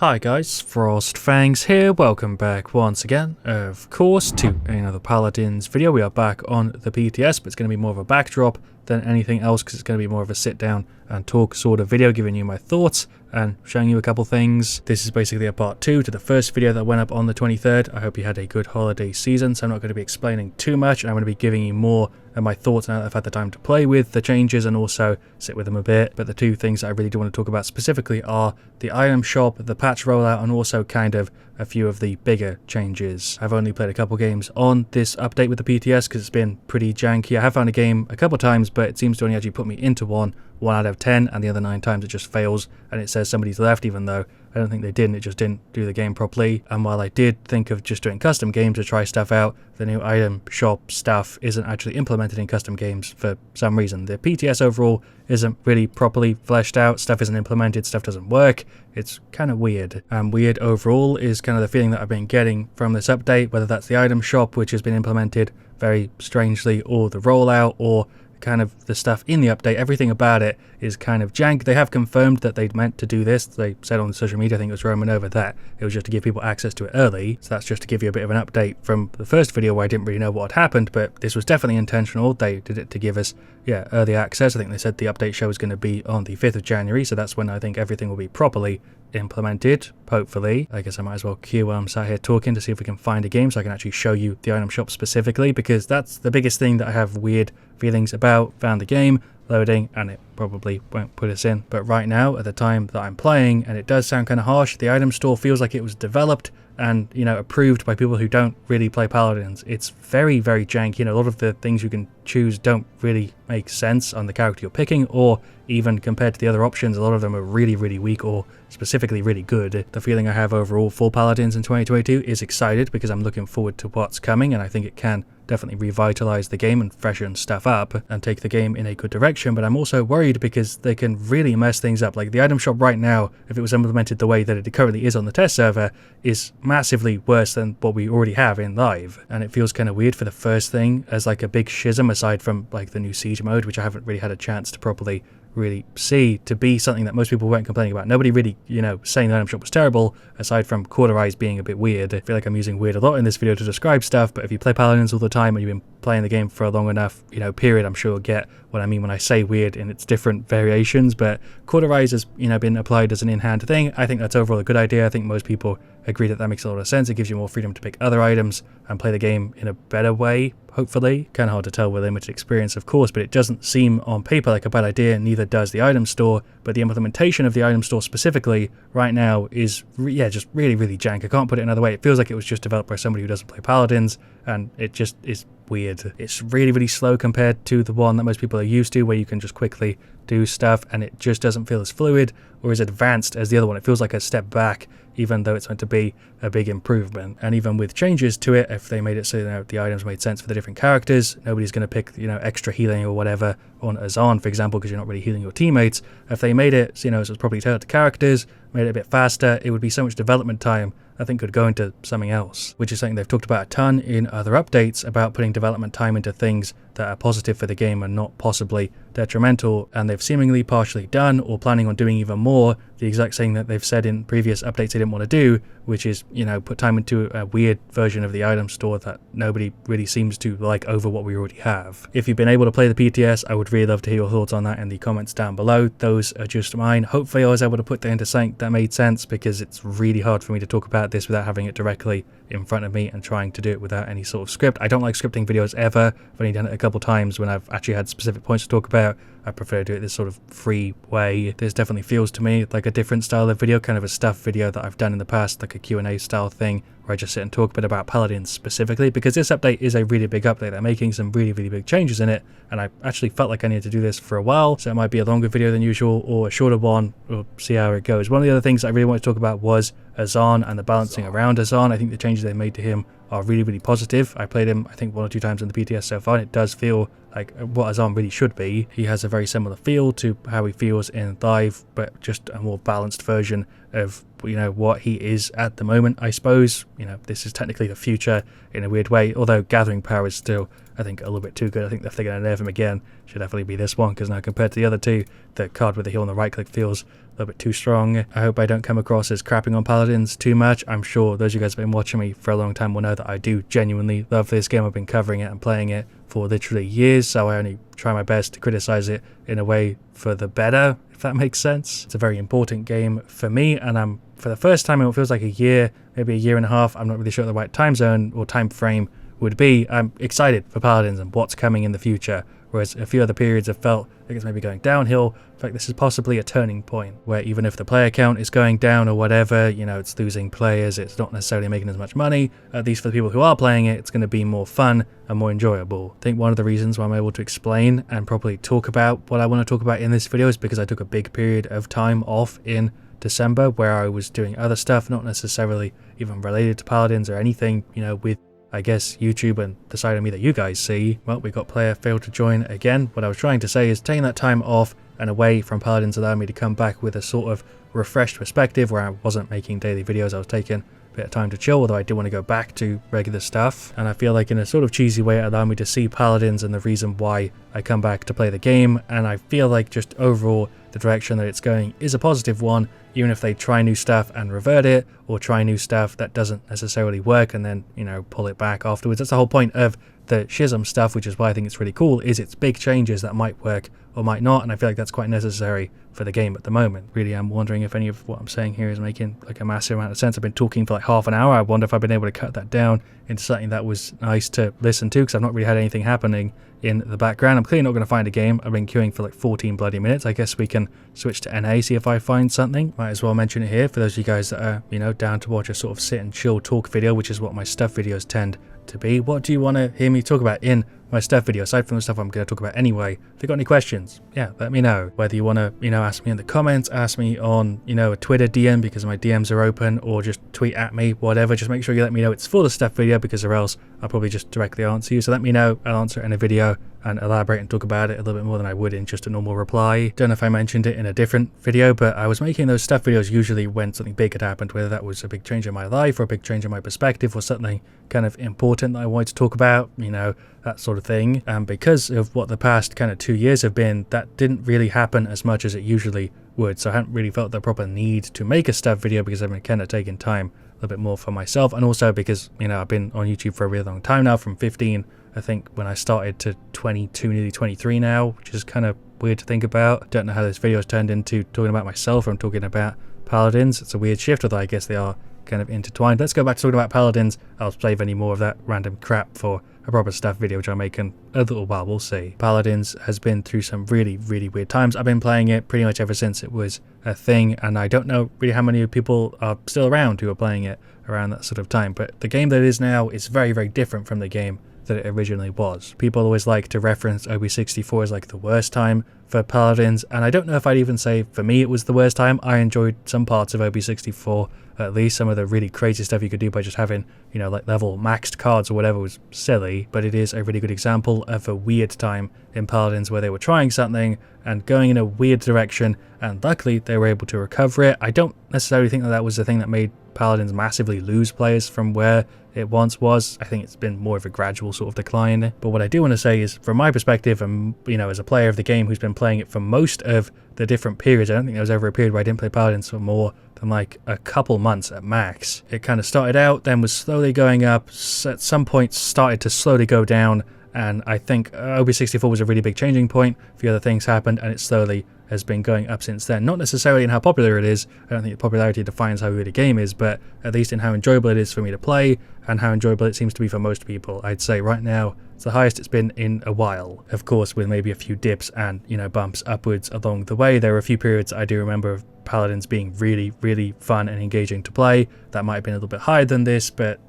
Hi guys, FrostFangs here, welcome back once again, of course, to another Paladins video. We are back on the PTS, but it's going to be more of a backdrop than anything else because it's going to be more of a sit down and talk sort of video, giving you my thoughts and showing you a couple things. This is basically a part 2 to the first video that went up on the 23rd. I hope you had a good holiday season, so I'm not going to be explaining too much. I'm going to be giving you more of my thoughts now that I've had the time to play with the changes and also sit with them a bit. But the two things that I really do want to talk about specifically are the item shop, the patch rollout, and also kind of a few of the bigger changes. I've only played a couple games on this update with the PTS because it's been pretty janky. I have found a game a couple times, but it seems to only actually put me into one out of 10, and the other 9 times it just fails and it says somebody's left, even though I don't think they did, and it just didn't do the game properly. And while I did think of just doing custom games to try stuff out, the new item shop stuff isn't actually implemented in custom games for some reason. The PTS overall isn't really properly fleshed out, stuff isn't implemented, stuff doesn't work. It's kind of weird. And weird overall is kind of the feeling that I've been getting from this update, whether that's the item shop, which has been implemented very strangely, or the rollout, or kind of the stuff in the update. Everything about it is kind of jank. They have confirmed that they'd meant to do this. They said on social media, I think it was Roman over, that it was just to give people access to it early. So that's just to give you a bit of an update from the first video where I didn't really know what had happened, but this was definitely intentional. They did it to give us, early access. I think they said the update show is going to be on the 5th of January, so that's when I think everything will be properly implemented, hopefully. I guess I might as well queue while I'm sat here talking to see if we can find a game so I can actually show you the item shop specifically, because that's the biggest thing that I have weird feelings about. Found the game, loading, and it probably won't put us in. But right now, at the time that I'm playing, and it does sound kind of harsh, the item store feels like it was developed and, approved by people who don't really play Paladins. It's very, very janky. A lot of the things you can choose don't really make sense on the character you're picking, or even compared to the other options, a lot of them are really, really weak or specifically really good. The feeling I have overall for Paladins in 2022 is excited because I'm looking forward to what's coming, and I think it can definitely revitalize the game and freshen stuff up and take the game in a good direction. But I'm also worried because they can really mess things up. Like the item shop right now, if it was implemented the way that it currently is on the test server, is massively worse than what we already have in live. And it feels kind of weird for the first thing as like a big schism, aside from like the new siege mode, which I haven't really had a chance to properly really see, to be something that most people weren't complaining about. Nobody really, saying the item shop was terrible, aside from Hi-Rez being a bit weird. I feel like I'm using weird a lot in this video to describe stuff, but if you play Paladins all the time and you've been playing the game for a long enough, period, I'm sure you'll get what I mean when I say weird in its different variations. But Hi-Rez has, been applied as an in-hand thing. I think that's overall a good idea. I think most people agree that that makes a lot of sense. It gives you more freedom to pick other items and play the game in a better way, hopefully. Kind of hard to tell with limited experience, of course, but it doesn't seem on paper like a bad idea, neither does the item store. But the implementation of the item store specifically right now is, just really, really jank. I can't put it another way. It feels like it was just developed by somebody who doesn't play Paladins, and it just is weird. It's really, really slow compared to the one that most people are used to, where you can just quickly do stuff, and it just doesn't feel as fluid or as advanced as the other one. It feels like a step back, even though it's meant to be a big improvement. And even with changes to it, if they made it so the items made sense for the different characters, nobody's going to pick extra healing or whatever on Azaan, for example, because you're not really healing your teammates. If they made it so it's probably tailored to characters, made it a bit faster, it would be so much development time I think could go into something else, which is something they've talked about a ton in other updates, about putting development time into things that are positive for the game and not possibly detrimental. And they've seemingly partially done, or planning on doing even more, the exact thing that they've said in previous updates they didn't want to do, which is, put time into a weird version of the item store that nobody really seems to like over what we already have. If you've been able to play the PTS, I would really love to hear your thoughts on that in the comments down below. Those are just mine. Hopefully I was able to put that into something that made sense, because it's really hard for me to talk about this without having it directly in front of me and trying to do it without any sort of script. I don't like scripting videos ever. I've only done it a couple times when I've actually had specific points to talk about. I prefer to do it this sort of free way. This definitely feels to me like a different style of video, kind of a stuff video that I've done in the past, like a Q&A style thing, where I just sit and talk a bit about Paladins specifically, because this update is a really big update. They're making some really, really big changes in it, and I actually felt like I needed to do this for a while, so it might be a longer video than usual or a shorter one. We'll see how it goes. One of the other ththings I really want to talk about was Azaan and the balancing around Azaan. I think the changes they made to him are really, really positive. I played him, I think, 1 or 2 times in the PTS so far, and it does feel like what Azaan really should be. He has a very similar feel to how he feels in live, but just a more balanced version of what he is at the moment, I suppose. This is technically the future in a weird way, although gathering power is still, I think, a little bit too good. I think if they're going to nerf him again, should definitely be this one, because now compared to the other two, the card with the heal and the right click feels a little bit too strong. I hope I don't come across as crapping on Paladins too much. I'm sure those of you guys who have been watching me for a long time will know that I do genuinely love this game. I've been covering it and playing it for literally years, so I only try my best to criticize it in a way for the better, if that makes sense. It's a very important game for me, and I'm, for the first time in what feels like a year, maybe a year and a half, I'm not really sure what the right time zone or time frame would be, I'm excited for Paladins and what's coming in the future. Whereas a few other periods have felt like it's maybe going downhill. In fact, this is possibly a turning point where even if the player count is going down or whatever, it's losing players, it's not necessarily making as much money, at least for the people who are playing it, it's going to be more fun and more enjoyable. I think one of the reasons why I'm able to explain and properly talk about what I want to talk about in this video is because I took a big period of time off in December where I was doing other stuff, not necessarily even related to Paladins or anything, with, I guess, YouTube and the side of me that you guys see. Well, we got player failed to join again. What I was trying to say is taking that time off and away from Paladins allowed me to come back with a sort of refreshed perspective where I wasn't making daily videos. I was taking a bit of time to chill, although I do want to go back to regular stuff. And I feel like in a sort of cheesy way, it allowed me to see Paladins and the reason why I come back to play the game. And I feel like just overall, the direction that it's going is a positive one, even if they try new stuff and revert it, or try new stuff that doesn't necessarily work and then, pull it back afterwards. That's the whole point of the Schism stuff, which is why I think it's really cool, is it's big changes that might work or might not, and I feel like that's quite necessary for the game at the moment. Really, I'm wondering if any of what I'm saying here is making like a massive amount of sense. I've been talking for like half an hour. I wonder if I've been able to cut that down into something that was nice to listen to, because I've not really had anything happening in the background. I'm clearly not going to find a game. I've been queuing for like 14 bloody minutes. I guess we can switch to NA, see if I find something. Might as well mention it here for those of you guys that are, down to watch a sort of sit and chill talk video, which is what my stuff videos tend to be. What do you want to hear me talk about in my stuff video, aside from the stuff I'm going to talk about anyway? If you got any questions, yeah, let me know. Whether you want to, ask me in the comments, ask me on, a Twitter DM because my DMs are open, or just tweet at me, whatever. Just make sure you let me know it's for the stuff video, because or else I'll probably just directly answer you. So let me know, I'll answer it in a video and elaborate and talk about it a little bit more than I would in just a normal reply. Don't know if I mentioned it in a different video, but I was making those stuff videos usually when something big had happened, whether that was a big change in my life or a big change in my perspective or something kind of important that I wanted to talk about, that sort of thing. And because of what the past kind of 2 years have been, that didn't really happen as much as it usually would. So I hadn't really felt the proper need to make a stuff video because I've been kind of taking time a little bit more for myself, and also because, I've been on YouTube for a really long time now, from 15, I think, when I started, to 22, nearly 23 now, which is kind of weird to think about. I don't know how this video has turned into talking about myself or I'm talking about Paladins. It's a weird shift, although I guess they are kind of intertwined. Let's go back to talking about Paladins. I'll save any more of that random crap for a proper stuff video, which I'll make in a little while, we'll see. Paladins has been through some really, really weird times. I've been playing it pretty much ever since it was a thing, and I don't know really how many people are still around who are playing it around that sort of time, but the game that it is now is very, very different from the game that it originally was. People always like to reference OB64 as like the worst time for Paladins, and I don't know if I'd even say for me it was the worst time. I enjoyed some parts of OB64, at least some of the really crazy stuff you could do by just having, like level maxed cards or whatever was silly, but it is a really good example of a weird time in Paladins where they were trying something and going in a weird direction, and luckily they were able to recover it. I don't necessarily think that that was the thing that made Paladins massively lose players from where it once was. I think it's been more of a gradual sort of decline. But what I do want to say is, from my perspective, and as a player of the game who's been playing it for most of the different periods, I don't think there was ever a period where I didn't play Paladins for more than like a couple months at max. It kind of started out, then was slowly going up, at some point started to slowly go down, and I think OB64 was a really big changing point. A few other things happened, and it slowly has been going up since then. Not necessarily in how popular it is. I don't think the popularity defines how good a game is, but at least in how enjoyable it is for me to play, and how enjoyable it seems to be for most people. I'd say right now it's the highest it's been in a while. Of course, with maybe a few dips and, bumps upwards along the way. There were a few periods I do remember of Paladins being really, really fun and engaging to play. That might have been a little bit higher than this, but,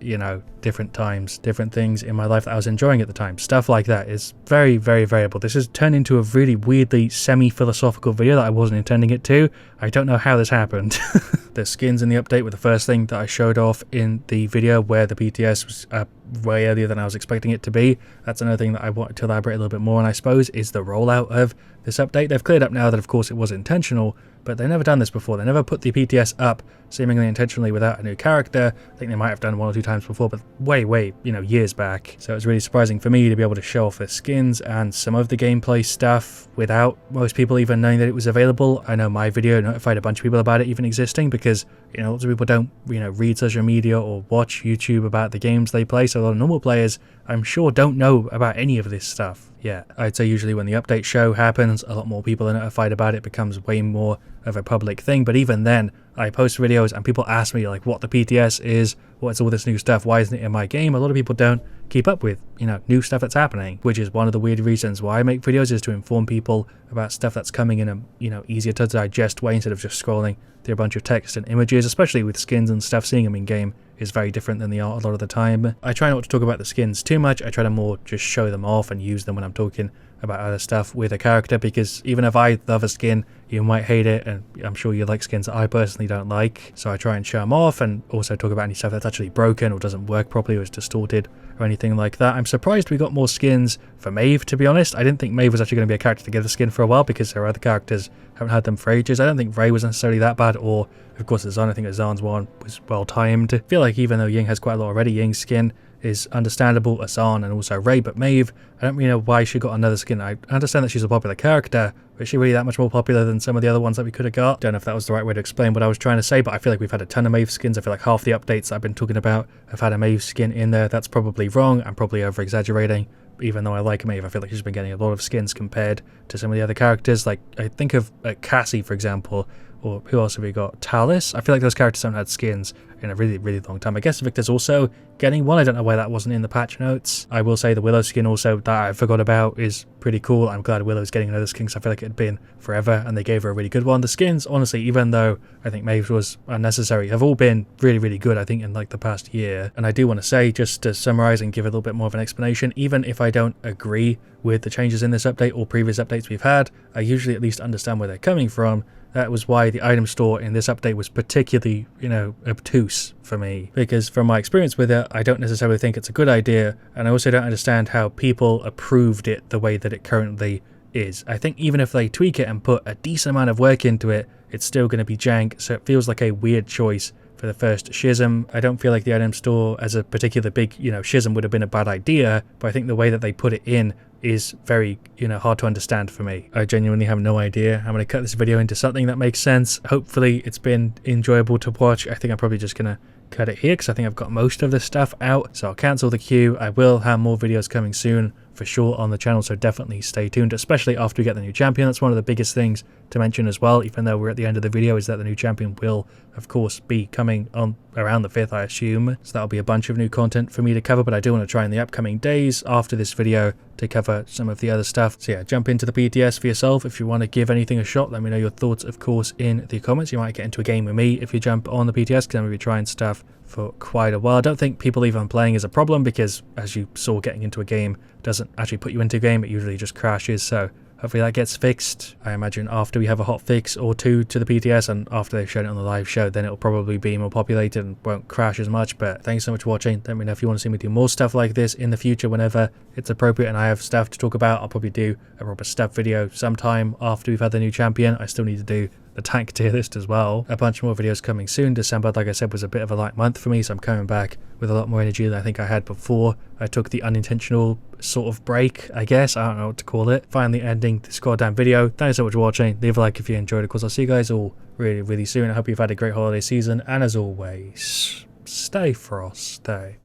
different times, different things in my life that I was enjoying at the time. Stuff like that is very, very variable. This has turned into a really weirdly semi-philosophical video that I wasn't intending it to. I don't know how this happened. the skins in the update were the first thing that I showed off in the video, where the BTS was way earlier than I was expecting it to be. That's another thing that I wanted to elaborate a little bit more on, I suppose, is the rollout of this update. They've cleared up now that of course it was intentional, but they've never done this before. They never put the BTS up seemingly intentionally without a new character. I think they might have done 1 or 2 times before, but way, years back. So it was really surprising for me to be able to show off the skins and some of the gameplay stuff without most people even knowing that it was available. I know my video notified a bunch of people about it even existing, because lots of people don't read social media or watch YouTube about the games they play, so a lot of normal players, I'm sure, don't know about any of this stuff. Yeah, I'd say usually when the update show happens, a lot more people are notified about it, becomes way more of a public thing. But even then, I post videos and people ask me like what the PTS is, what's all this new stuff, why isn't it in my game? A lot of people don't keep up with, new stuff that's happening, which is one of the weird reasons why I make videos, is to inform people about stuff that's coming in a, easier to digest way, instead of just scrolling through a bunch of text and images. Especially with skins and stuff, seeing them in game is very different than they are a lot of the time. I try not to talk about the skins too much. I try to more just show them off and use them when I'm talking about other stuff with a character, because even if I love a skin, you might hate it, and I'm sure you like skins that I personally don't like. So I try and show them off, and also talk about any stuff that's actually broken or doesn't work properly or is distorted or anything like that. I'm surprised we got more skins for Maeve, to be honest. I didn't think Maeve was actually going to be a character to get a skin for a while, because there are other characters haven't had them for ages. I don't think Ray was necessarily that bad, or of course Azaan. I think Azaan's one was well timed. I feel like even though Ying has quite a lot already, Ying's skin is understandable, Azaan and also Ray, but Maeve, I don't really know why she got another skin. I understand that she's a popular character, but is she really that much more popular than some of the other ones that we could have got? Don't know if that was the right way to explain what I was trying to say, but I feel like we've had a ton of Maeve skins. I feel like half the updates that I've been talking about have had a Maeve skin in there. That's probably wrong. I'm probably over-exaggerating. Even though I like Maeve, I feel like she's been getting a lot of skins compared to some of the other characters. Like, I think of Cassie, for example, or who else have we got? Talus. I feel like those characters haven't had skins in a really long time. I guess Victor's also getting one. I don't know why that wasn't in the patch notes. I will say the Willow skin also that I forgot about is pretty cool. I'm glad Willow's getting another skin, because I feel like it had been forever and they gave her a really good one. The skins, honestly, even though I think Maeve was unnecessary, have all been really good, I think, in like the past year. And I do want to say, just to summarize and give a little bit more of an explanation, even if I don't agree with the changes in this update or previous updates we've had, I usually at least understand where they're coming from. That was why the item store in this update was particularly, obtuse for me. Because from my experience with it, I don't necessarily think it's a good idea, and I also don't understand how people approved it the way that it currently is. I think even if they tweak it and put a decent amount of work into it, it's still going to be jank, so it feels like a weird choice for the first Schism. I don't feel like the item store as a particular big, Schism would have been a bad idea, but I think the way that they put it in is very, hard to understand for me. I genuinely have no idea. I'm going to cut this video into something that makes sense. Hopefully it's been enjoyable to watch. I think I'm probably just going to cut it here, because I think I've got most of this stuff out, so I'll cancel the queue. I will have more videos coming soon for sure on the channel, so definitely stay tuned, especially after we get the new champion. That's one of the biggest things to mention as well, even though we're at the end of the video, is that the new champion will of course be coming on around the 5th, I assume. So that'll be a bunch of new content for me to cover, but I do want to try in the upcoming days after this video to cover some of the other stuff. So yeah, jump into the PTS for yourself. If you want to give anything a shot, let me know your thoughts, of course, in the comments. You might get into a game with me if you jump on the PTS, because I'm going to be trying stuff for quite a while. I don't think people even playing is a problem, because as you saw, getting into a game doesn't actually put you into a game, it usually just crashes. So hopefully that gets fixed. I imagine after we have a hot fix or two to the PTS, and after they've shown it on the live show, then it'll probably be more populated and won't crash as much. But thanks so much for watching. Let me know if you want to see me do more stuff like this in the future whenever it's appropriate and I have stuff to talk about. I'll probably do a proper stuff video sometime after we've had the new champion. I still need to do the tank tier list as well. A bunch more videos coming soon. December, like I said, was a bit of a light month for me, so I'm coming back with a lot more energy than I think I had before. I took the unintentional sort of break, I guess. I don't know what to call it. Finally ending this goddamn video. Thanks so much for watching. Leave a like if you enjoyed it. Of course, I'll see you guys all really soon. I hope you've had a great holiday season, and as always, stay frosty.